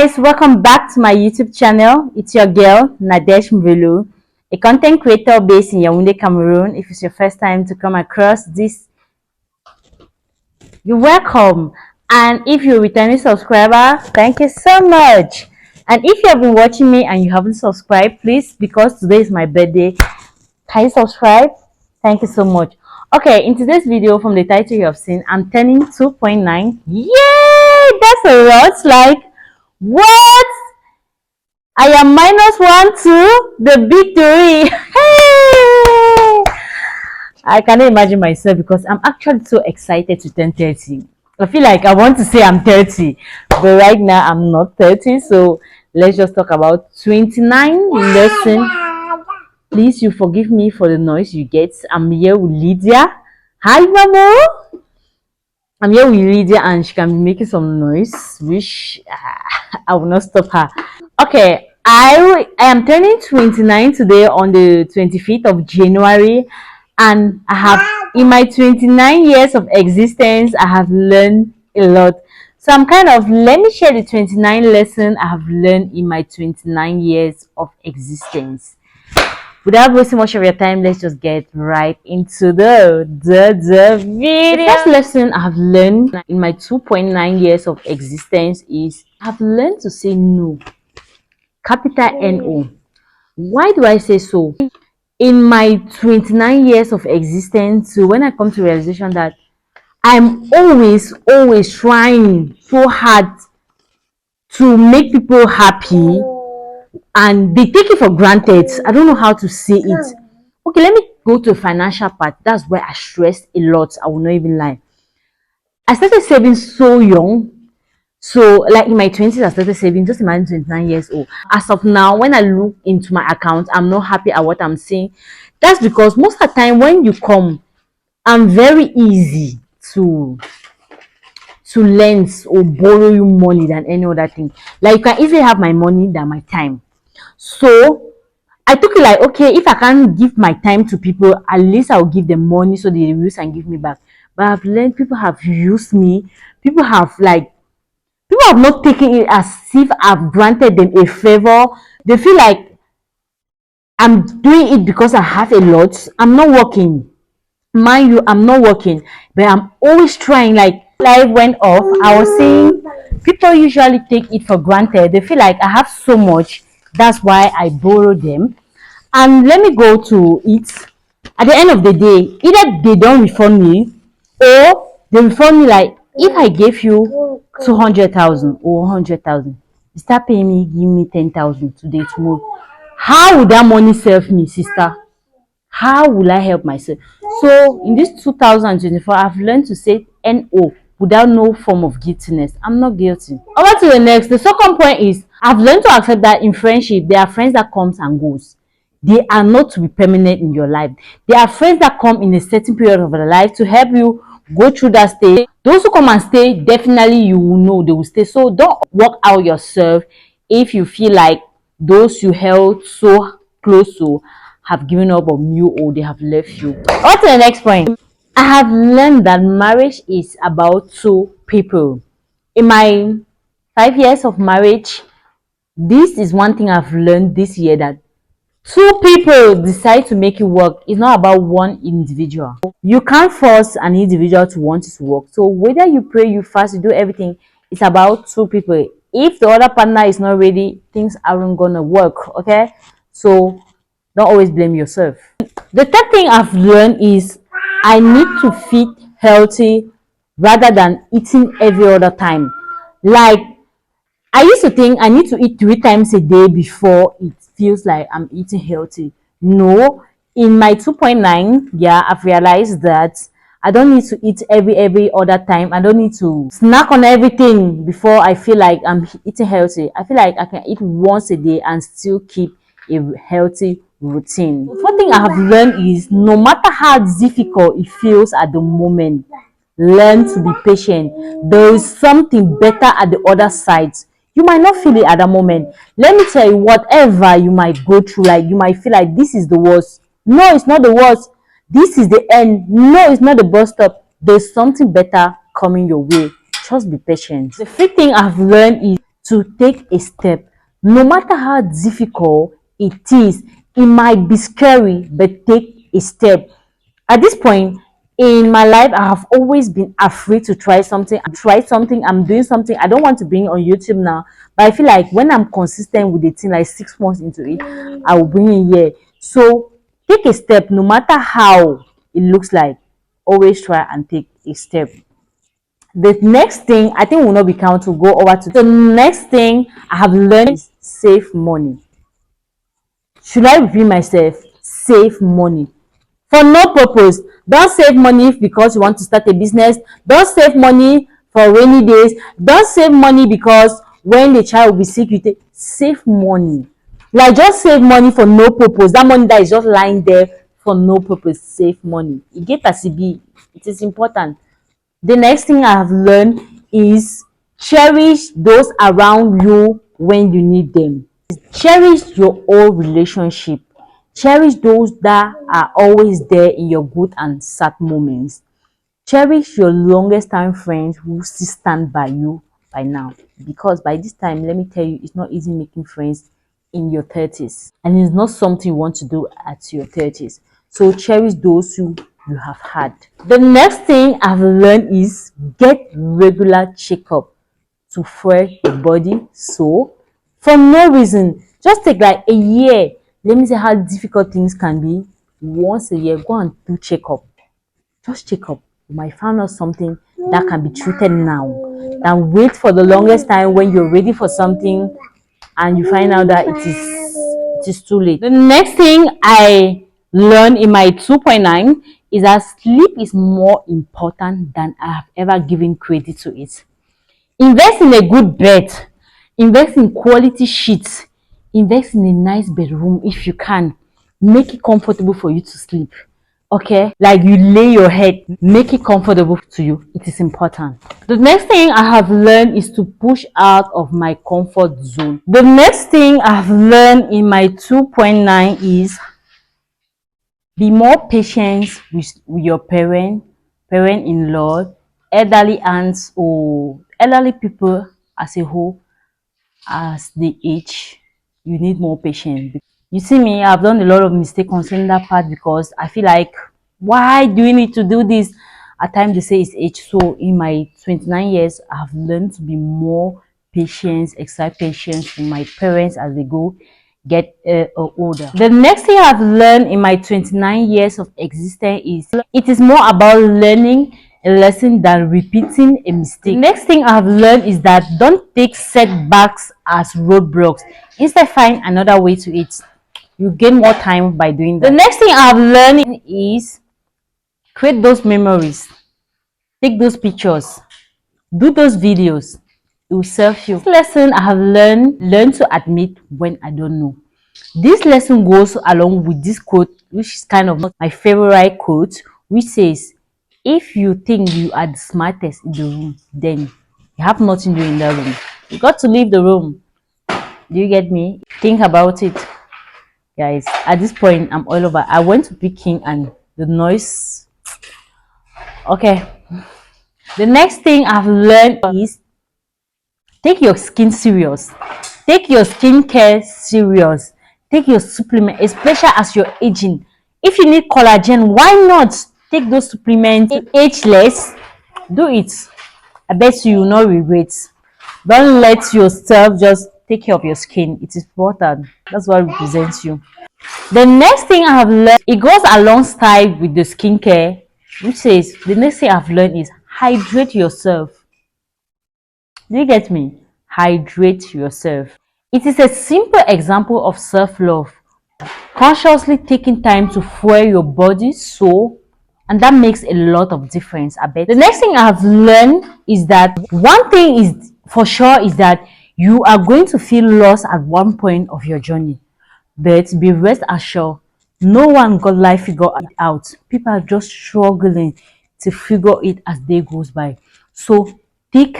guys, welcome back to my YouTube channel. It's your girl Nadesh Mvelu, a content creator based in Yaoundé, Cameroon. If it's your first time to come across this, you're welcome. And if you're a returning subscriber, thank you so much. And if you have been watching me and you haven't subscribed, please, because today is my birthday, can you subscribe? Thank you so much. Okay, in today's video, from the title you have seen, I'm turning 2.9. Yay! That's a lot. Like, what? I am -1 to the victory. Hey! I cannot imagine myself because I'm actually so excited to turn 30. I feel like I want to say I'm 30, but right now I'm not 30. So let's just talk about 29 lesson. Please, you forgive me for the noise you get. I'm here with Lydia. Hi, Mamo. I'm here with Lydia and she can be making some noise, which I will not stop her. Okay, I am turning 29 today on the 25th of January, and I have, in my 29 years of existence, I have learned a lot. So I'm let me share the 29 lesson I have learned in my 29 years of existence. Without wasting much of your time, let's just get right into the video. The first lesson I have learned in my 2.9 years of existence is I have learned to say no. Capital No. Why do I say so? In my 29 years of existence, so when I come to realization that I'm always trying so hard to make people happy, and they take it for granted. I don't know how to say it. Okay, let me go to the financial part. That's where I stressed a lot. I will not even lie. I started saving so young. So, like in my 20s, I started saving. Just imagine 29 years old. As of now, when I look into my account, I'm not happy at what I'm seeing. That's because most of the time when you come, I'm very easy to lend or borrow you money than any other thing. Like, you can easily have my money than my time. So I took it like, okay, if I can't give my time to people, at least I'll give them money so they use and give me back. But I've learned people have used me. People have not taken it as if I've granted them a favor. They feel like I'm doing it because I have a lot. I'm not working. Mind you, I'm not working, but I'm always trying. Like, life went off, I was saying people usually take it for granted. They feel like I have so much. That's why I borrow them. And let me go to it. At the end of the day, either they don't refund me or they refund me. Like, if I gave you 200,000 or 100,000, you start paying me, give me 10,000 today, tomorrow. How would that money serve me, sister? How will I help myself? So in this 2024, I've learned to say no without no form of guiltiness. I'm not guilty. Over to the next. The second point is I've learned to accept that in friendship, there are friends that comes and goes. They are not to be permanent in your life. There are friends that come in a certain period of your life to help you go through that stage. Those who come and stay, definitely you will know they will stay. So don't work out yourself if you feel like those you held so close to have given up on you or they have left you. On to the next point. I have learned that marriage is about two people. In my 5 years of marriage, this is one thing I've learned this year, that two people decide to make it work. It's not about one individual. You can't force an individual to want it to work. So whether you pray, you fast, you do everything, it's about two people. If the other partner is not ready, things aren't gonna work. Okay, so don't always blame yourself. The third thing I've learned is I need to feed healthy rather than eating every other time. Like, I used to think I need to eat 3 times a day before it feels like I'm eating healthy. No, in my 2.9, yeah, I've realized that I don't need to eat every other time. I don't need to snack on everything before I feel like I'm eating healthy. I feel like I can eat once a day and still keep a healthy routine. One thing I have learned is no matter how difficult it feels at the moment, learn to be patient. There is something better at the other side. You might not feel it at that moment. Let me tell you, whatever you might go through, like you might feel like this is the worst. No, it's not the worst. This is the end. No, it's not the bus stop. There's something better coming your way. Just be patient. The fifth thing I've learned is to take a step. No matter how difficult it is, it might be scary, but take a step. At this point in my life, I have always been afraid to try something. I'm doing something. I don't want to bring it on YouTube now, but I feel like when I'm consistent with the thing, like 6 months into it, I will bring it here. So take a step, no matter how it looks like. Always try and take a step. The next thing, I think will not be count to go over to the next thing I have learned is save money. Should I repeat myself? Save money for no purpose. Don't save money because you want to start a business. Don't save money for rainy days. Don't save money because when the child will be sick, you take. Save money. Like, just save money for no purpose. That money that is just lying there for no purpose. Save money. You get a CB. It is important. The next thing I have learned is cherish those around you when you need them. Cherish your old relationship. Cherish those that are always there in your good and sad moments. Cherish your longest time friends who still stand by you by now. Because by this time, let me tell you, it's not easy making friends in your 30s. And it's not something you want to do at your 30s. So cherish those who you have had. The next thing I've learned is get regular checkup to fuel your body. So for no reason, just take like a year. Let me say how difficult things can be. Once a year, go and do checkup. Just check up. You might find out something that can be treated now. Than wait for the longest time when you're ready for something and you find out that it is too late. The next thing I learned in my 2.9 is that sleep is more important than I have ever given credit to it. Invest in a good bed, invest in quality sheets, invest in a nice bedroom if you can. Make it comfortable for you to sleep. Okay, like you lay your head, make it comfortable to you. It is important. The next thing I have learned is to push out of my comfort zone. The next thing I've learned in my 2.9 is be more patient with your parent-in-law, elderly aunts, or elderly people as a whole. As they age, you need more patience. You see me, I've done a lot of mistakes concerning that part because I feel like, why do we need to do this? At times they say it's age. So in my 29 years, I've learned to be more patient, exercise patience with my parents as they get older. The next thing I've learned in my 29 years of existence is it is more about learning a lesson than repeating a mistake. The next thing I've learned is that don't take setbacks as roadblocks. Instead, find another way to it. You gain more time by doing that. The next thing I've learned is create those memories, take those pictures, do those videos. It will serve you. This lesson I have learn to admit when I don't know. This lesson goes along with this quote, which is kind of my favorite quote, which says, if you think you are the smartest in the room, then you have nothing to do in the room. You got to leave the room. Do you get me? Think about it, guys. At this point, I'm all over. I went to Peking and the noise. Okay. The next thing I've learned is take your skin serious. Take your skincare serious. Take your supplement, especially as you're aging. If you need collagen, why not take those supplements? Age less, do it. I bet you will not regret. Don't let yourself just take care of your skin. It is important. That's what represents you. The next thing I have learned, it goes alongside with the skincare, which says the next thing I've learned is hydrate yourself. Do you get me? Hydrate yourself. It is a simple example of self-love. Consciously taking time to fuel your body, soul, and that makes a lot of difference. I bet. The next thing I've learned is that one thing is for sure is that you are going to feel lost at one point of your journey. But be rest assured, no one got life figured out. People are just struggling to figure it as day goes by. So take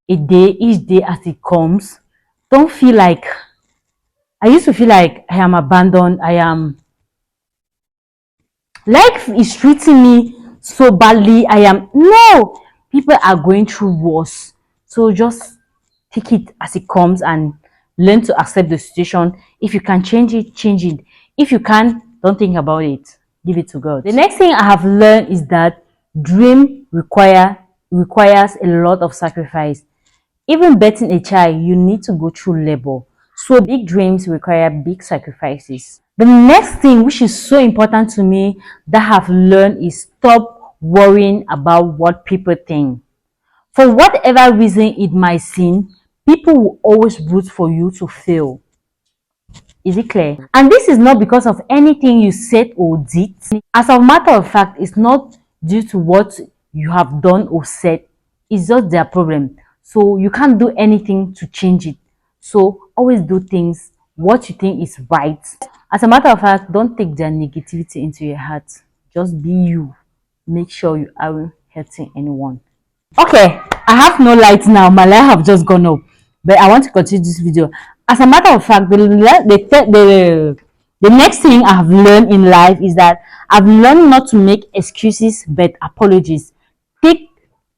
a day, each day as it comes. Don't feel like, I used to feel like I am abandoned. Life is treating me so badly. No, people are going through worse. So just take it as it comes and learn to accept the situation. If you can change it, change it. If you can't, don't think about it. Give it to God. The next thing I have learned is that dream requires a lot of sacrifice. Even birthing a child, you need to go through labor. So big dreams require big sacrifices. The next thing, which is so important to me, that I've learned is stop worrying about what people think. For whatever reason it might seem, people will always root for you to fail. Is it clear? And this is not because of anything you said or did. As a matter of fact, it's not due to what you have done or said. It's just their problem. So you can't do anything to change it. So always do things what you think is right. As a matter of fact, don't take their negativity into your heart. Just be you. Make sure you aren't hurting anyone. Okay, I have no light now. My light have just gone up, but I want to continue this video. As a matter of fact, the next thing I have learned in life is that I've learned not to make excuses but apologies. Take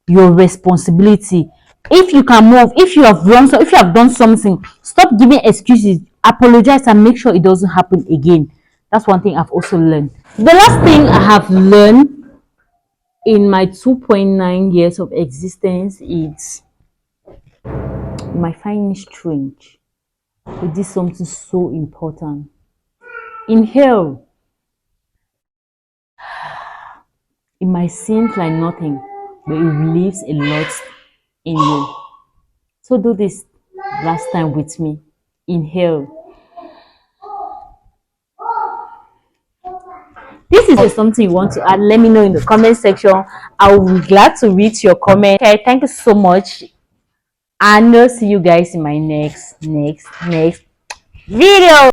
your responsibility. If you can move, if you have wrong, so if you have done something, stop giving excuses. Apologize and make sure it doesn't happen again. That's one thing I've also learned. The last thing I have learned in my 2.9 years of existence, it's you might find it strange, but this is something so important. Inhale. It might seem like nothing, but it relieves a lot in you. So do this last time with me. Inhale. This is something you want to add, let me know in the comment section. I will be glad to read your comment. Okay, thank you so much, and I'll see you guys in my next video.